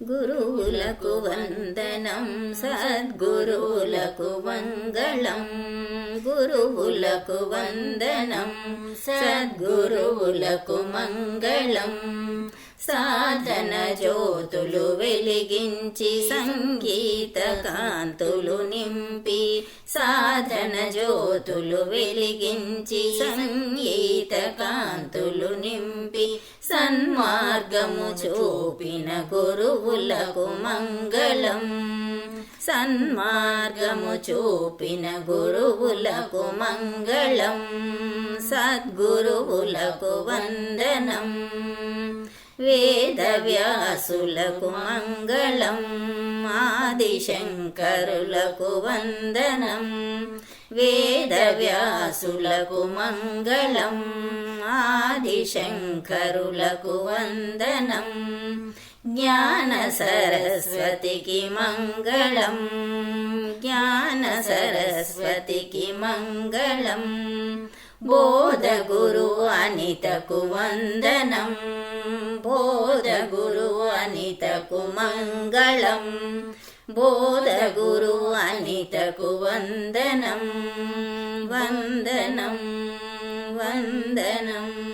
గురువులకు వందనం, సద్గురువులకు మంగళం. గురువులకు వందనం, సద్గురువులకు మంగళం. సాధన జ్యోతులు వెలిగించి సంగీత కాంతులు నింపి, సాధన జ్యోతులు వెలిగించి సంగీత కాంతులు నింపి, సన్మార్గము చూపిన గురువులకు మంగళం. సన్మార్గము చూపిన గురువులకు మంగళం. సద్గురువులకు వందనం. వేదవ్యాసులకు మంగళం, ఆదిశంకరులకు వందనం. వేదవ్యాసులకు మంగళం, ఆదిశంకరులకు వందనం. జ్ఞాన సరస్వతికి మంగళం, జ్ఞాన సరస్వతికి మంగళం. బోధగురు అనితకు వందనం, బోధగురు అనితకు మంగళం. బోధగురు అనితకు వందనం, వందనం, వందనం.